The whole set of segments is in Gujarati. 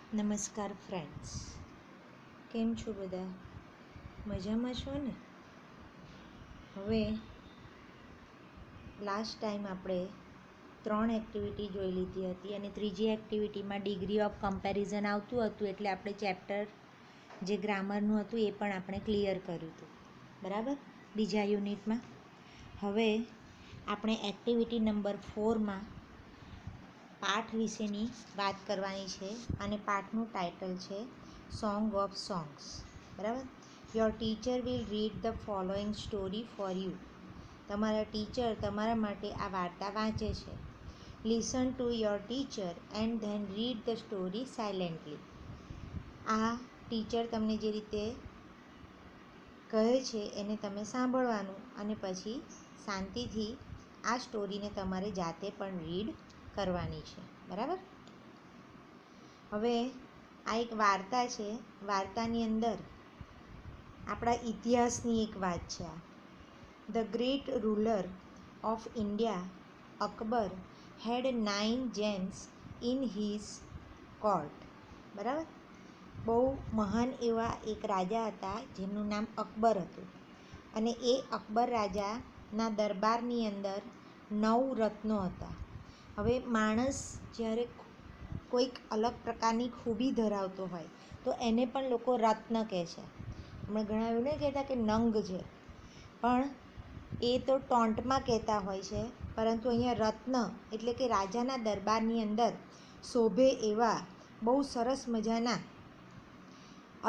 નમસ્કાર ફ્રેન્ડ્સ, કેમ છો બધા? મજામાં છો ને? હવે લાસ્ટ ટાઈમ આપણે 3 એક્ટિવિટી જોઈ લીધી હતી અને ત્રીજી એક્ટિવિટીમાં ડિગ્રી ઓફ કમ્પેરિઝન આવતું હતું, એટલે આપણે ચેપ્ટર જે ગ્રામરનું હતું એ પણ આપણે ક્લિયર કર્યું હતું, બરાબર? બીજા યુનિટમાં. હવે આપણે એક્ટિવિટી નંબર 4માં પાઠ વિશેની વાત કરવાની છે અને પાઠનું ટાઇટલ છે સોંગ ઓફ સોંગ્સ, બરાબર? Your teacher will read the following story for you. તમારા ટીચર તમારા માટે આ વાર્તા વાંચે છે. Listen to your teacher and then read the story silently. આ ટીચર તમને જે રીતે કહે છે એને તમે સાંભળવાનું અને પછી શાંતિથી આ સ્ટોરીને તમારે જાતે પણ રીડ કરવાની છે, બરાબર? હવે આ એક વાર્તા છે. વાર્તાની અંદર આપણા ઇતિહાસની એક વાત છે. આ the great ruler of India Akbar had 9 gems in his court, બરાબર? બહુ મહાન એવા એક રાજા હતા જેમનું નામ અકબર હતું અને એ અકબર રાજાના દરબારની અંદર 9 રત્નો હતા. હવે માણસ જ્યારે કોઈક અલગ પ્રકારની ખૂબી ધરાવતો હોય તો એને પણ લોકો રત્ન કહે છે. હમણાં ઘણા એવું નહીં કહેતા કે નંગ છે, પણ એ તો ટોન્ટમાં કહેતા હોય છે, પરંતુ અહીંયા રત્ન એટલે કે રાજાના દરબારની અંદર શોભે એવા બહુ સરસ મજાના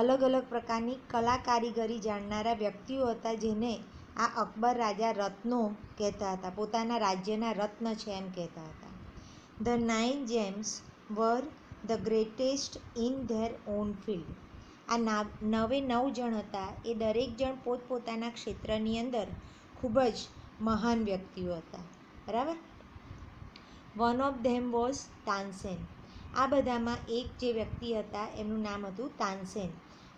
અલગ અલગ પ્રકારની કલા કારીગરી જાણનારા વ્યક્તિઓ હતા, જેને આ અકબર રાજા રત્નો કહેતા હતા, પોતાના રાજ્યના રત્ન છે એમ કહેતા હતા. The 9 James were the greatest in their on field. આ 9 જણ હતા, એ દરેક જણ પોતપોતાના ક્ષેત્રની અંદર ખૂબ જ મહાન વ્યક્તિઓ હતા, બરાબર? One of them was Tansen. આ બધામાં એક જે વ્યક્તિ હતા એમનું નામ હતું તાનસેન,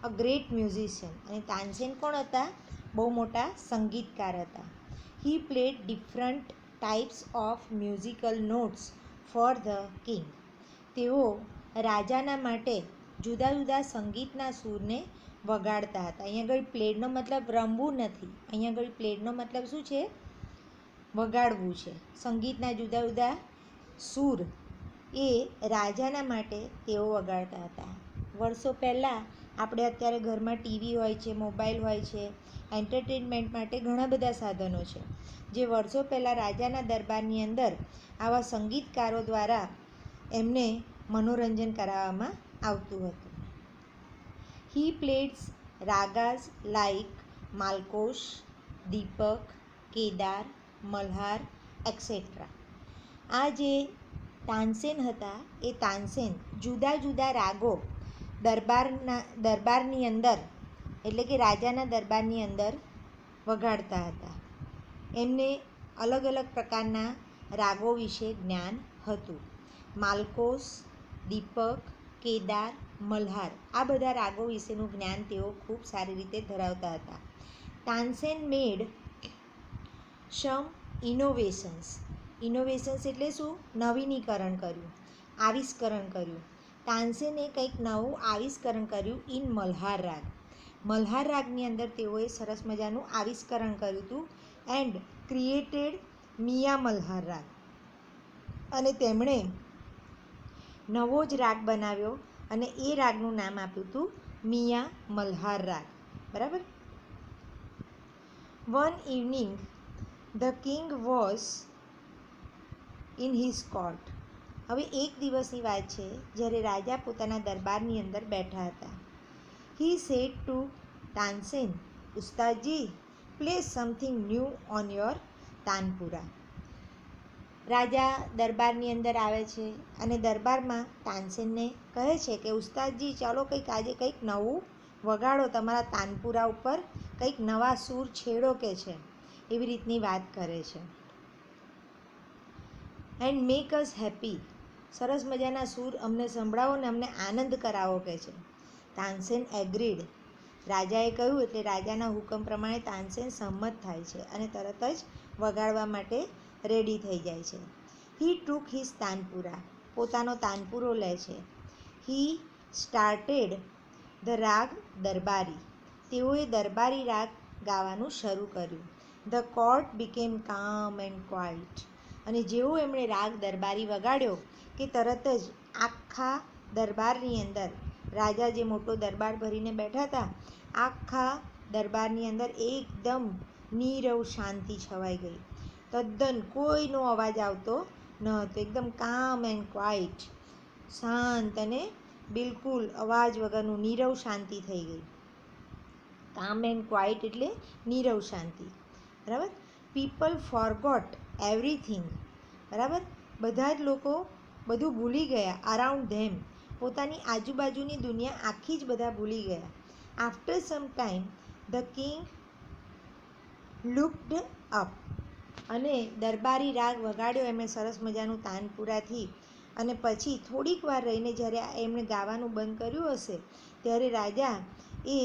અ ગ્રેટ મ્યુઝિશિયન. અને તાનસેન કોણ હતા? બહુ મોટા સંગીતકાર હતા. He played different types of musical notes for the king. તેઓ રાજાના માટે જુદા જુદા સંગીતના સૂરને વગાડતા હતા. અહીંયા આગળ પ્લેડનો મતલબ રમવું નથી, અહીંયા આગળ પ્લેડનો મતલબ શું છે? વગાડવું છે. સંગીતના જુદા જુદા સૂર એ રાજાના માટે તેઓ વગાડતા હતા. વર્ષો પહેલાં આપણે અત્યારે ઘરમાં ટીવી હોય છે, મોબાઈલ હોય છે, એન્ટરટેનમેન્ટ માટે ઘણા બધા સાધનો છે, જે વર્ષો પહેલાં રાજાના દરબારની અંદર આવા સંગીતકારો દ્વારા એમને મનોરંજન કરાવવામાં આવતું હતું. હી પ્લેડ્સ રાગાસ લાઇક માલકોશ, દીપક, કેદાર, મલ્હાર એક્સેટ્રા. આ જે તાનસેન હતા એ તાનસેન જુદા જુદા રાગો દરબારની અંદર એટલે કે રાજાના દરબારની અંદર વગાડતા હતા. એમને અલગ અલગ પ્રકારના રાગો વિશે જ્ઞાન હતું. માલકોસ, દીપક, કેદાર, મલ્હાર આ બધા રાગો વિશેનું જ્ઞાન તેઓ ખૂબ સારી રીતે ધરાવતા હતા. તાનસેન મેડ સમ ઇનોવેશન્સ. ઇનોવેશન્સ એટલે શું? નવીનીકરણ કર્યું, આવિષ્કરણ કર્યું. તાનસેને કંઈક નવું આવિષ્કરણ કર્યું ઇન મલ્હાર રાગ. મલ્હાર રાગની અંદર તેઓએ સરસ મજાનું આવિષ્કરણ કર્યું હતું. એન્ડ ક્રિએટેડ મિયા મલ્હાર રાગ. અને તેમણે નવો જ રાગ બનાવ્યો અને એ રાગનું નામ આપ્યું હતું મિયા મલ્હાર રાગ, બરાબર? One evening the king was in his court. હવે એક દિવસની વાત છે જ્યારે રાજા પોતાના દરબારની અંદર બેઠા હતા. He said to Tansen, Ustadji play something new on your tanpura. રાજા દરબારની અંદર આવે છે અને દરબારમાં તાનસેનને કહે છે કે ઉસ્તાદજી ચાલો આજે કંઈક નવું વગાડો, તમારા તાનપુરા ઉપર કંઈક નવા સૂર છેડો કે છે, એવી રીતની વાત કરે છે. And make us happy. સરસ મજાના સૂર અમને સંભળાવો ને અમને આનંદ કરાવો કે છે. તાનસેન એગ્રીડ. રાજાએ કહ્યું એટલે રાજાના હુકમ પ્રમાણે તાનસેન સંમત થાય છે અને તરત જ વગાડવા માટે રેડી થઈ જાય છે. હી ટુક હિઝ તાનપુરા. પોતાનો તાનપુરો લે છે. હી સ્ટાર્ટેડ ધ રાગ દરબારી. તેઓએ દરબારી રાગ ગાવાનું શરૂ કર્યું. ધ કોર્ટ બીકેમ કામ એન્ડ ક્વાઇટ. અને જેવો એમણે રાગ દરબારી વગાડ્યો કે તરત જ આખા દરબારની અંદર, રાજા જે મોટો દરબાર ભરીને બેઠા હતા, આખા દરબારની અંદર એકદમ નીરવ શાંતિ છવાઈ ગઈ. તદ્દન કોઈનો અવાજ આવતો ન હતો. એકદમ કામ એન્ડ ક્વાઇટ, શાંત અને બિલકુલ અવાજ વગરનું નીરવ શાંતિ થઈ ગઈ. કામ એન્ડ ક્વાઇટ એટલે નીરવ શાંતિ. બરાબર. People forgot everything. બરાબર. બધા જ લોકો બધું ભૂલી ગયા. અરાઉન્ડ ધેમ, પોતાની આજુબાજુની દુનિયા આખી જ બધા ભૂલી ગયા. After some time the king looked up. અને દરબારી રાગ વગાડ્યો એમણે સરસ મજાનું તાનપુરાથી. અને પછી થોડીક વાર રહીને જ્યારે એમણે ગાવાનું બંધ કર્યું હશે ત્યારે રાજા એ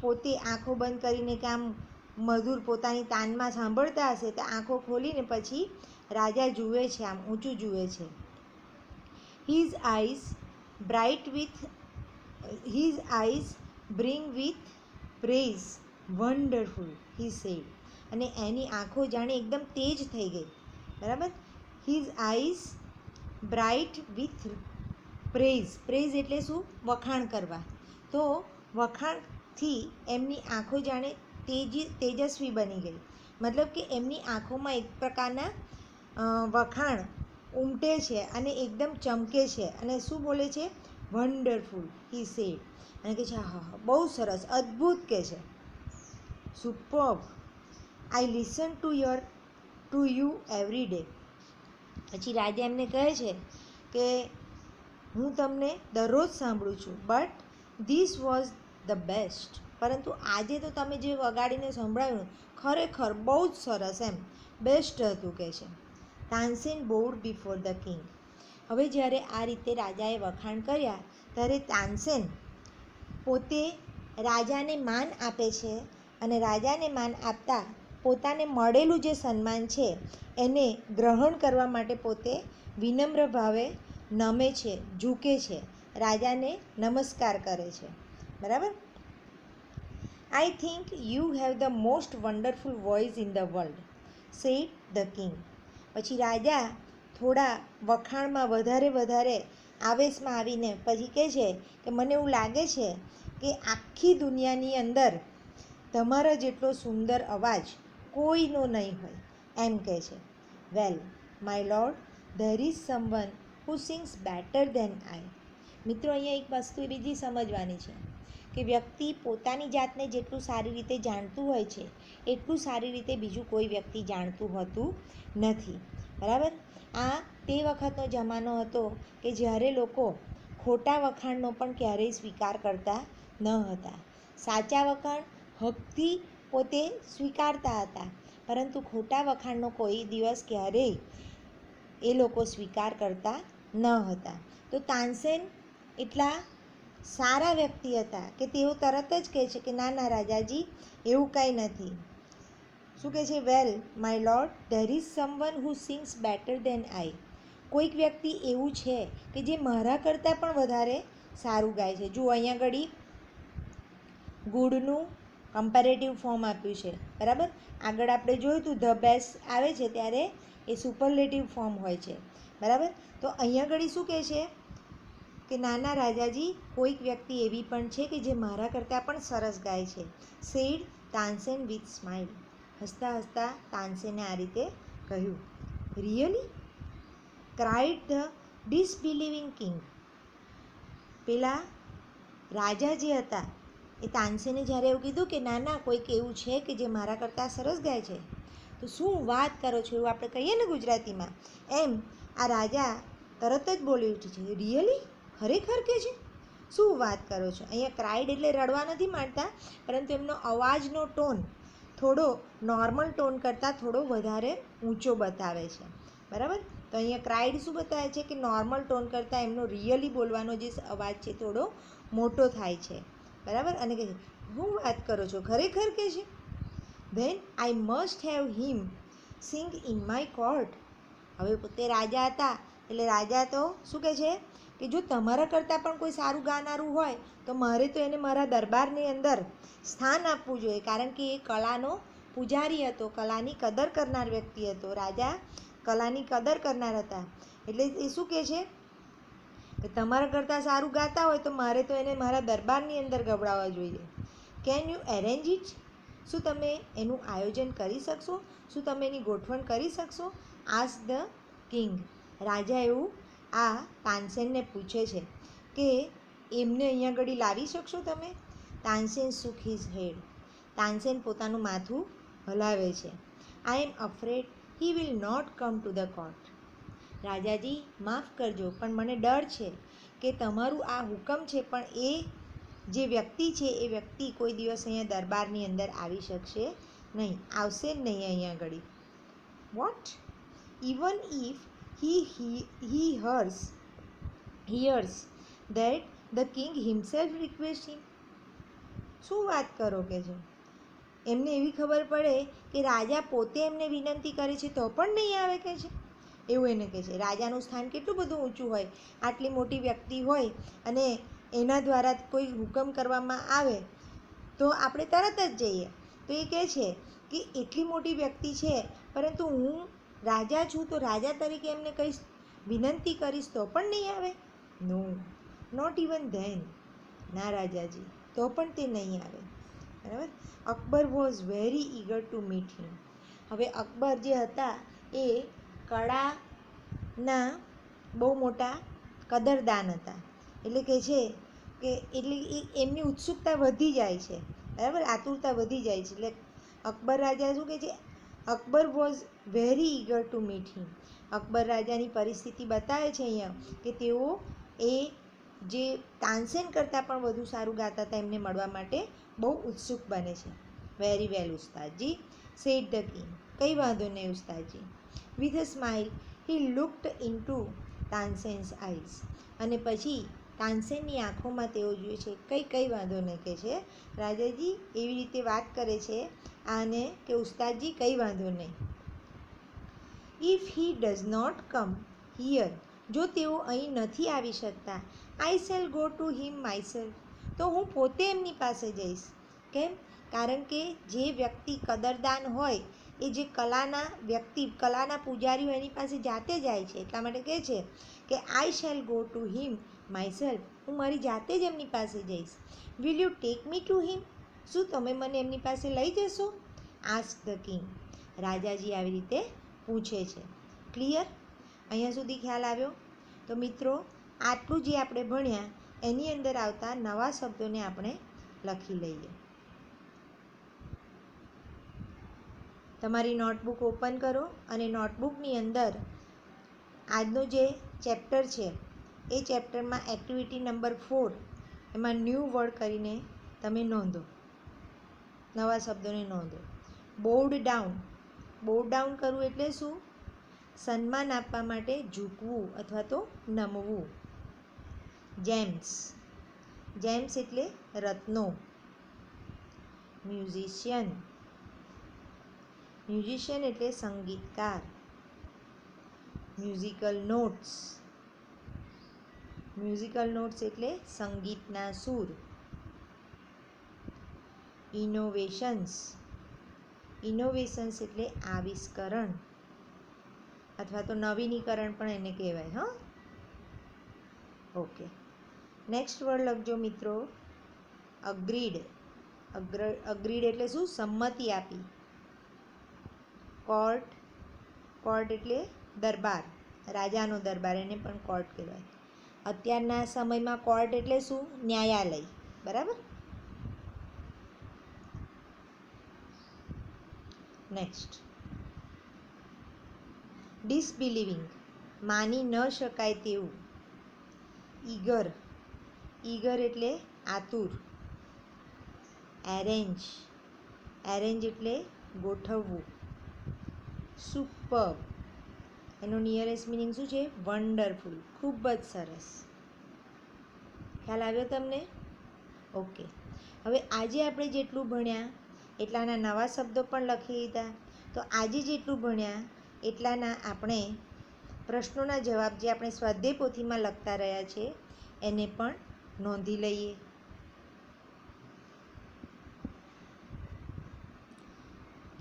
પોતે આંખો બંધ કરીને કે આમ મધુર પોતાની તાનમાં સાંભળતા હશે તો આંખો ખોલીને પછી રાજા જુએ છે, આમ ઊંચું જુએ છે. His eyes bright with his eyes bring with praise wonderful he said. અને એની આંખો જાણે એકદમ તેજ થઈ ગઈ. બરાબર. His eyes bright with praise. Praise એટલે શું? વખાણ કરવા. તો વખાણથી એમની આંખો જાણે તેજસ્વી બની ગઈ. મતલબ કે એમની આંખોમાં એક પ્રકારના વખાણ ઉમટે છે અને એકદમ ચમકે છે. અને શું બોલે છે? Wonderful he said. અને કે છે હા હા બહુ સરસ, અદ્ભુત કે છે. Superb. I listen to you every day. પછી રાજા એમને કહે છે કે હું તમને દરરોજ સાંભળું છું, but this was the best. પરંતુ આજે તો તમે જે વગાડીને સંભળાવ્યું ખરેખર બહુ જ સરસ, એમ બેસ્ટ હતું કે છે. Tansen બોવડ before the king. હવે જ્યારે આ રીતે રાજાએ વખાણ કર્યા ત્યારે તાનસેન પોતે રાજાને માન આપે છે. અને રાજાને માન આપતા પોતાને મળેલું જે સન્માન છે એને ગ્રહણ કરવા માટે પોતે વિનમ્ર ભાવે નમે છે, ઝૂકે છે, રાજાને નમસ્કાર કરે છે. બરાબર. I think you have the most wonderful voice in the world said the king. પછી રાજા થોડા વખાણમાં વધારે આવેશમાં આવીને પછી કહે છે કે મને એવું લાગે છે કે આખી દુનિયાની અંદર તમારા જેટલો સુંદર અવાજ કોઈનો નહીં હોય, એમ કહે છે. Well my lord, there is someone who sings better than I. મિત્રો, અહીંયા એક વસ્તુ એ બીજી સમજવાની છે કે વ્યક્તિ પોતાની જાતને જેટલું સારી રીતે જાણતું હોય છે એટલું સારી રીતે બીજું કોઈ વ્યક્તિ જાણતું હોતું નથી. બરાબર. આ તે વખતનો જમાનો હતો કે જ્યારે લોકો ખોટા વખાણનો પણ ક્યારેય સ્વીકાર કરતા ન હતા. સાચા વખાણ હકથી પોતે સ્વીકારતા હતા, પરંતુ ખોટા વખાણનો કોઈ દિવસ ક્યારેય એ લોકો સ્વીકાર કરતા ન હતા. તો તાનસેન એટલા સારા વ્યક્તિ હતા કે તેઓ તરત જ કહે છે કે ના ના રાજાજી, એવું કાંઈ નથી. શું કહે છે? Well my lord, there is someone who sings better than I. કોઈક વ્યક્તિ એવું છે કે જે મારા કરતાં પણ વધારે સારું ગાય છે. જુઓ અહીંયા ઘડી ગુડનું કમ્પેરેટિવ ફોર્મ આપ્યું છે. બરાબર. આગળ આપણે જોયું હતું ધ બેસ્ટ આવે છે ત્યારે એ સુપરલેટિવ ફોર્મ હોય છે. બરાબર. તો અહીંયા ઘડી શું કહે છે કે નાના રાજાજી, કોઈક વ્યક્તિ એવી પણ છે કે જે મારા કરતાં પણ સરસ ગાય છે. Said Tansen with smile. હસતા હસતા તાનસેને આ રીતે કહ્યું. Really? Cried the disbelieving king. પેલા રાજા જે હતા એ તાનસેને જ્યારે એવું કીધું કે ના ના કોઈક એવું છે કે જે મારા કરતાં સરસ ગાય છે, તો શું વાત કરો છો, એવું આપણે કહીએ ને ગુજરાતીમાં, એમ આ રાજા તરત જ બોલી ઉઠી છે. રિયલી? ખરેખર કે છે? શું વાત કરો છો? અહીંયા ક્રાઇડ એટલે રડવા નથી માંડતા, પરંતુ એમનો અવાજનો ટોન થોડો નોર્મલ ટોન કરતાં થોડો વધારે ઊંચો બતાવે છે. બરાબર. તો અહીંયા ક્રાઇડ શું બતાવે છે કે નોર્મલ ટોન કરતાં એમનો રિયલી બોલવાનો જે અવાજ છે થોડો મોટો થાય છે. બરાબર. અને કહે છે શું વાત કરો છો, ખરેખર કે છે? Then I must have him sing in my court. હવે પોતે રાજા હતા એટલે રાજા તો શું કહે છે કે જો તમારા કરતાં પણ કોઈ સારું ગાનારું હોય તો મારે તો એને મારા દરબારની અંદર સ્થાન આપવું જોઈએ, કારણ કે એ કલાનો પૂજારી હતો, કલાની કદર કરનાર વ્યક્તિ હતો. રાજા કલાની કદર કરનાર હતા. એટલે એ શું કહે છે કે તમારા કરતાં સારું ગાતા હોય તો મારે તો એને મારા દરબારની અંદર ગવડાવવા જોઈએ. Can you arrange it? શું તમે એનું આયોજન કરી શકશો? શું તમે એની ગોઠવણ કરી શકશો? Ask the king. રાજા એવું આ તાનસેનને પૂછે છે કે એમને અહીંયા ઘડી લાવી શકશો તમે? Tansen shook his head. Tansen પોતાનું માથું હલાવે છે. I am afraid he will not come to the court. રાજાજી માફ કરજો, પણ મને ડર છે કે તમારું આ હુકમ છે પણ એ જે વ્યક્તિ છે એ વ્યક્તિ કોઈ દિવસ અહીંયા દરબારની અંદર આવી શકશે નહીં, આવશે જ નહીં અહીંયા ઘડી. What? Even if he hears that the king himself requests him. શું વાત કરો કે છે? એમને એવી ખબર પડે કે રાજા પોતે એમને વિનંતી કરે છે તો પણ નહીં આવે કે છે, એવું એને કહે છે. રાજાનું સ્થાન કેટલું બધું ઊંચું હોય, આટલી મોટી વ્યક્તિ હોય અને એના દ્વારા કોઈ હુકમ કરવામાં આવે તો આપણે તરત જ જઈએ. તો એ કહે છે કે એટલી મોટી વ્યક્તિ છે પરંતુ હું રાજા છું તો રાજા તરીકે એમને કહીશ, વિનંતી કરીશ તો પણ નહીં આવે? નો, નોટ ઇવન ધેન. ના રાજાજી, તો પણ તે નહીં આવે. બરાબર. Akbar was very eager to meet him. હવે અકબર જે હતા એ કળાના બહુ મોટા કદરદાન હતા. એટલે કે છે કે એટલે એમની ઉત્સુકતા વધી જાય છે, બરાબર, આતુરતા વધી જાય છે. એટલે અકબર રાજા શું કહે છે? Akbar was very eager to meet him. Akbar રાજાની પરિસ્થિતિ બતાવે છે અહીંયા કે તેઓ એ જે તાનસેન કરતાં પણ વધુ સારું ગાતા હતા એમને મળવા માટે બહુ ઉત્સુક બને છે. Very well Ustadji, said the king. કંઈ વાંધો નહીં ઉસ્તાદજી. With a smile he looked into Tansen's eyes. અને પછી તાનસેનની આંખોમાં તેઓ જોઈએ છે. કંઈ વાંધો નહીં કહે છે રાજાજી, એવી રીતે વાત કરે છે આને કે ઉસ્તાદજી કંઈ વાંધો નહીં. If he does not come here, જો તેઓ અહીં નથી આવી શકતા, I shall go to him myself, તો હું પોતે એમની પાસે જઈશ. કેમ? કારણ કે જે વ્યક્તિ કદરદાન હોય એ જે કલાના વ્યક્તિ, કલાના પૂજારીઓ એની પાસે જાતે જાય છે. એટલા માટે કહે છે કે આઈ shall go to him myself, હું મારી જાતે જ એમની પાસે જઈશ. Will you take me to him? શું તમે મને એમની પાસે લઈ જશો? Ask the king. રાજાજી આવી રીતે પૂછે છે. ક્લિયર? અહીંયા સુધી ખ્યાલ આવ્યો? તો મિત્રો, આટલું જે આપણે ભણ્યા એની અંદર આવતા નવા શબ્દોને આપણે લખી લઈએ. તમારી નોટબુક ઓપન કરો અને નોટબુકની અંદર આજનો જે ચેપ્ટર છે એ ચેપ્ટરમાં એક્ટિવિટી નંબર 4 એમાં ન્યૂ વર્ડ કરીને તમે નોંધો, નવા શબ્દોને નોંધો. Baud down. બોડ ડાઉન કરવું એટલે શું? સન્માન આપવા માટે ઝૂકવું અથવા તો નમવું. જેમ્સ. જેમ્સ એટલે રત્નો. મ્યુઝિશિયન. મ્યુઝિશિયન એટલે સંગીતકાર. Musical notes. મ્યુઝિકલ નોટ્સ એટલે સંગીતના સૂર. ઇનોવેશન્સ. ઇનોવેશન્સ એટલે આવિષ્કરણ અથવા તો નવીનીકરણ પણ એને કહેવાય. હા, ઓકે. નેક્સ્ટ વર્ડ લખજો મિત્રો, અગ્રીડ. અગ્રીડ એટલે શું? સંમતિ આપી. કોર્ટ. કોર્ટ એટલે દરબાર, રાજાનો દરબાર, એને પણ કોર્ટ કહેવાય. અત્યારના સમયમાં કોર્ટ એટલે શું? ન્યાયાલય. બરાબર. નેક્સ્ટ, ડિસબિલીવિંગ, માની ન શકાય તેવું. ઈગર. ઈગર એટલે આતુર. એરેન્જ. એરેન્જ એટલે ગોઠવવું. સુપર્બ. એનો નિયરેસ્ટ મિનિંગ શું છે? વન્ડરફુલ, ખૂબ જ સરસ. ખ્યાલ આવ્યો તમને? ઓકે. હવે આજે આપણે જેટલું ભણ્યા એટલાના નવા શબ્દો પણ લખી લીધા. તો આજે જેટલું ભણ્યા એટલાના આપણે પ્રશ્નોના જવાબ જે આપણે સ્વાધ્યાય પોથીમાં લખતા રહ્યા છે એને પણ નોંધી લઈએ.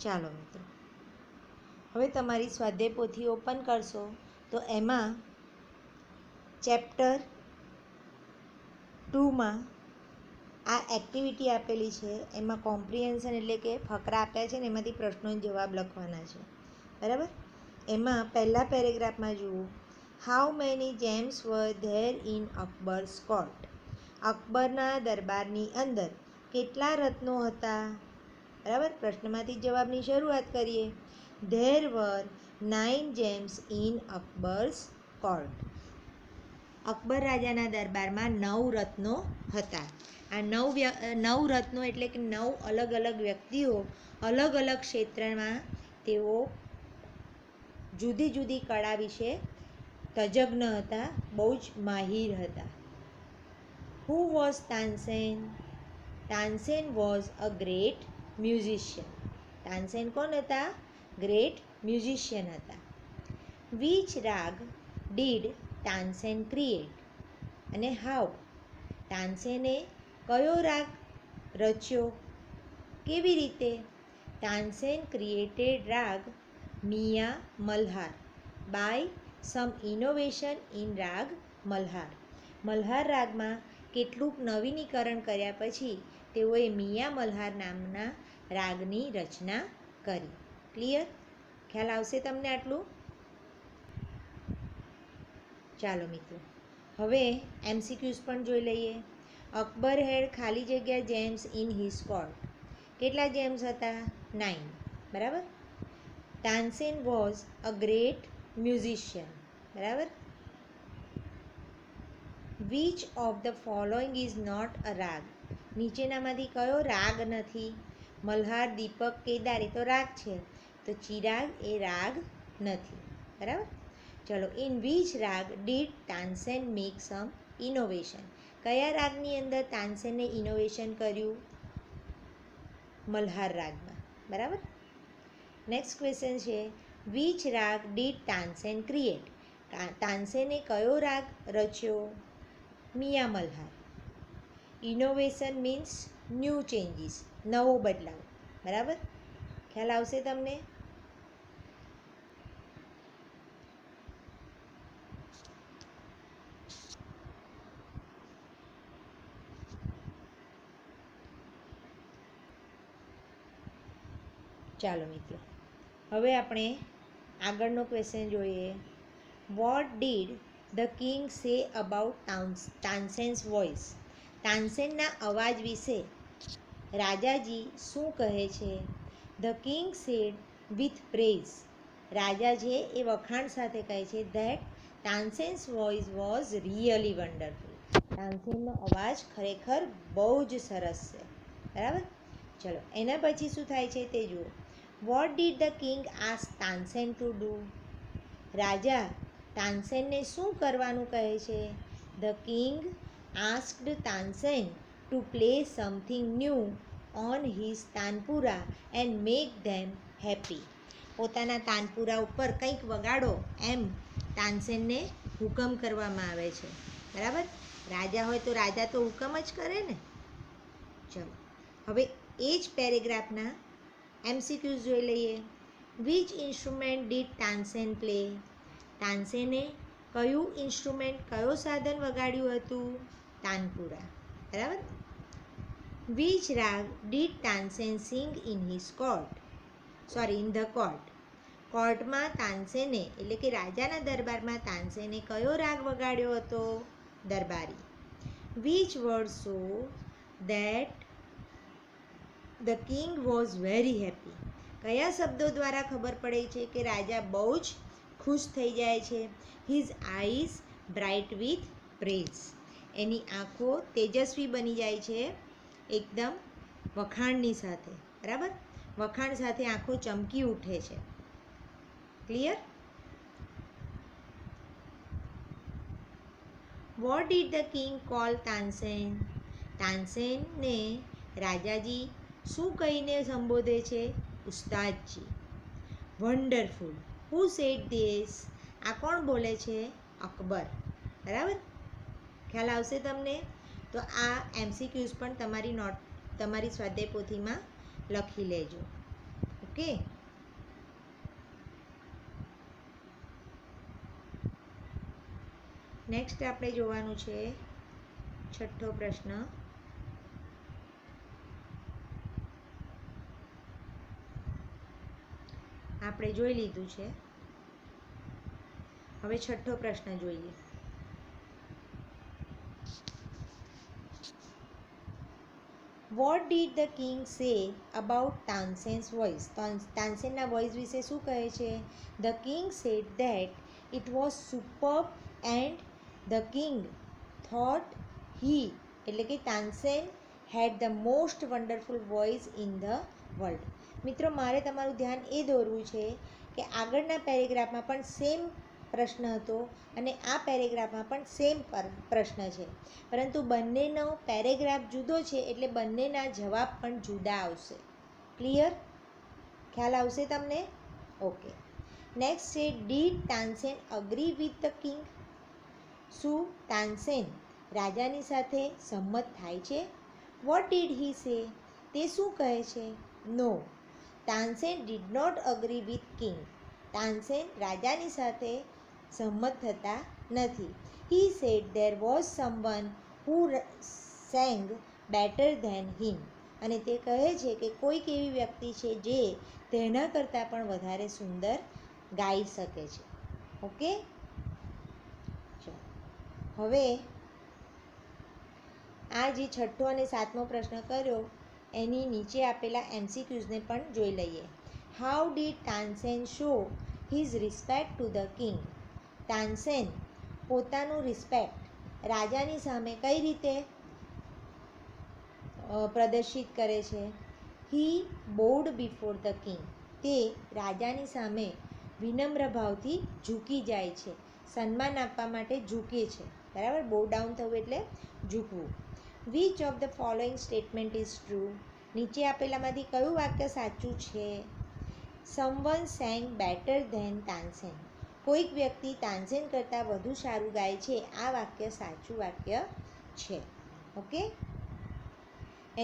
ચાલો મિત્રો, હવે તમારી સ્વાધ્યાય પોથી ઓપન કરશો તો એમાં ચેપ્ટર 2માં આ એક્ટિવિટી આપેલી છે, એમાં કોમ્પ્રિહેન્શન એટલે કે ફકરા આપ્યા છે ને એમાંથી પ્રશ્નોના જવાબ લખવાના છે, બરાબર. એમાં પહેલા પેરેગ્રાફમાં જુઓ, how many gems were there in Akbar's court. અકબરના દરબારની અંદર કેટલા રત્નો હતા, બરાબર. પ્રશ્નમાંથી જવાબની શરૂઆત કરીએ. There were 9 gems in Akbar's court. Akbar રાજાના દરબારમાં 9 રત્નો હતા. આ 9 રત્નો એટલે કે 9 અલગ અલગ વ્યક્તિઓ અલગ અલગ ક્ષેત્રમાં તેઓ જુદી જુદી કળા વિશે તજજ્ઞ હતા, બહુ જ માહિર હતા. Who was Tansen? Tansen was a great musician. Tansen કોણ હતા? ગ્રેટ મ્યુઝિશિયન હતા. Which raga did Tansen create અને હાઉ? તાનસેને કયો રાગ રચ્યો, કેવી રીતે? Tansen created raga Miyan Malhar by some innovation in raga Malhar. Malhar રાગમાં કેટલુંક નવીનીકરણ કર્યા પછી તેઓએ મિયા મલ્હાર નામના રાગની રચના કરી. ક્લિયર? ખ્યાલ આવશે તમને આટલું? ચાલો મિત્રો, હવે MCQs પણ જોઈ લઈએ. અકબર હેડ ખાલી જગ્યા જેમ્સ ઇન હિઝ કોર્ટ. કેટલા જેમ્સ હતા? 9, બરાબર. Tansen was a great musician, બરાબર. Which of the following is not a raga. નીચેનામાંથી કયો રાગ નથી? મલ્હાર, દીપક, કેદાર એ તો રાગ છે, તો ચિરાગ એ રાગ નથી, બરાબર. ચલો, in which raga did Tansen make some innovation. કયા રાગની અંદર તાનસેને ઇનોવેશન કર્યું? મલ્હાર રાગમાં, બરાબર. નેક્સ્ટ ક્વેશ્ચન છે, which raga did Tansen create. તાનસેને કયો રાગ રચ્યો? Miyan Malhar. Innovation means new changes, નવો બદલાવ, બરાબર. ખ્યાલ આવશે તમને? ચાલો મિત્રો, હવે આપણે આગળનો ક્વેશ્ચન જોઈએ. What did the king say about Tansen's voice. તાનસેનના અવાજ વિશે રાજાજી શું કહે છે? The king said with praise. રાજા છે એ વખાણ સાથે કહે છે that Tansen's voice was really wonderful. તાનસેનનો અવાજ ખરેખર બહુ જ સરસ છે, બરાબર. ચલો, એના પછી શું થાય છે તે જુઓ. What did the king ask Tansen to do. રાજા તાનસેનને શું કરવાનું કહે છે? The king asked Tansen to play something new on his tanpura and make them happy. પોતાના તાનપુરા ઉપર કંઈક વગાડો એમ તાનસેનને હુકમ કરવામાં આવે છે, બરાબર. રાજા હોય તો રાજા તો હુકમ જ કરે ને. ચલો, હવે એ જ પેરેગ્રાફના MCQs જોઈ લઈએ. Which instrument did Tansen play. તાનસેને કયું ઇન્સ્ટ્રુમેન્ટ, કયો સાધન વગાડ્યું હતું? તાનપુરા, બરાબર. Which raga did Tansen sing in his court. In the court. કોર્ટમાં તાનસેને એટલે કે રાજાના દરબારમાં તાનસેને કયો રાગ વગાડ્યો હતો? Darbari. Which word show that the king was very happy. કયા શબ્દો દ્વારા ખબર પડે છે કે રાજા બહુ જ ખુશ થઈ જાય છે? His eyes bright with praise. એની આંખો તેજસ્વી બની જાય છે એકદમ વખાણની સાથે, બરાબર. વખાણ સાથે આંખો ચમકી ઉઠે છે. Clear? What did the king call Tansen. તાનસેનને રાજાજી શું કહીને સંબોધે છે? ઉસ્તાદજી. વન્ડરફુલ. Who said this. આ કોણ બોલે છે? અકબર. બરાબર, ખ્યાલ આવશે તમને? તો આ MCQs પણ તમારી સ્વાધ્યાય પોથીમાં લખી લેજો. ઓકે. નેક્સ્ટ આપણે જોવાનું છે 6થો પ્રશ્ન. આપણે જોઈ લીધું છે. હવે 6થો પ્રશ્ન જોઈએ. What did the king say about Tansen's voice? તાનસેનના વોઇસ વિશે શું કહે છે? The king said that it was superb and the king thought he, એટલે કે Tansen had the most wonderful voice in the world. મિત્રો, મારે તમારું ધ્યાન એ દોરવું છે કે આગળના પેરેગ્રાફમાં પણ સેમ પ્રશ્ન હતો અને આ પેરેગ્રાફમાં પણ સેમ પ્રશ્ન છે, પરંતુ બંનેનો પેરેગ્રાફ જુદો છે એટલે બંનેના જવાબ પણ જુદા આવશે. ક્લિયર? ખ્યાલ આવશે તમને? ઓકે. નેક્સ્ટ છે did Tansen agree with the king? શું તાનસેન રાજાની સાથે સંમત થાય છે? વોટ ડીડ હી સે? તે શું કહે છે? No, Tansen did not agree with king. Tansen રાજાની સાથે સંમત થતા નથી. He said there was someone who sang better than him. અને તે કહે છે કે કોઈક એવી વ્યક્તિ છે જે તેના કરતાં પણ વધારે સુંદર ગાઈ શકે છે. ઓકે. હવે આ જે 6થો અને 7મો પ્રશ્ન કર્યો એની નીચે આપેલા MCQsને પણ જોઈ લઈએ. How did Tansen show his respect to the king? Tansen પોતાનું રિસ્પેક્ટ રાજાની સામે કઈ રીતે પ્રદર્શિત કરે છે? હી બોવડ બિફોર ધ કિંગ. તે રાજાની સામે વિનમ્ર ભાવથી ઝૂકી જાય છે, સન્માન આપવા માટે ઝૂકે છે. બરાબર, બોવ ડાઉન થવું એટલે ઝૂકવું. Which of the following statement is true? નીચે આપેલામાંથી કયું વાક્ય સાચું છે? Someone sang better than Tansen. કોઈક વ્યક્તિ તાનસેન કરતાં વધુ સારું ગાય છે. આ વાક્ય સાચું વાક્ય છે. ઓકે.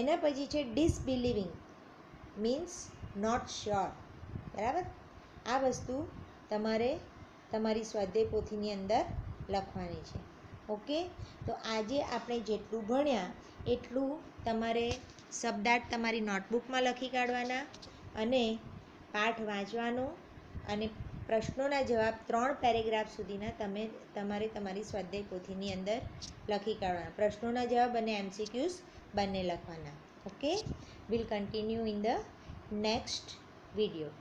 એના પછી છે ડિસબિલીવિંગ મીન્સ નોટ શ્યોર. બરાબર, આ વસ્તુ તમારે તમારી સ્વાધ્યાય પોથીની અંદર લખવાની છે. ઓકે. તો આજે આપણે જેટલું ભણ્યા એટલું તમારે શબ્દાર્થ તમારી નોટબુકમાં લખી કાઢવાના અને પાઠ વાંચવાનો અને પ્રશ્નોના જવાબ 3 પેરેગ્રાફ સુધીના તમારે તમારી સ્વાધ્યાય પોથીની અંદર લખી કાઢવાના. પ્રશ્નોના જવાબ અને MCQs બંને લખવાના. Okay. Will continue in the next video.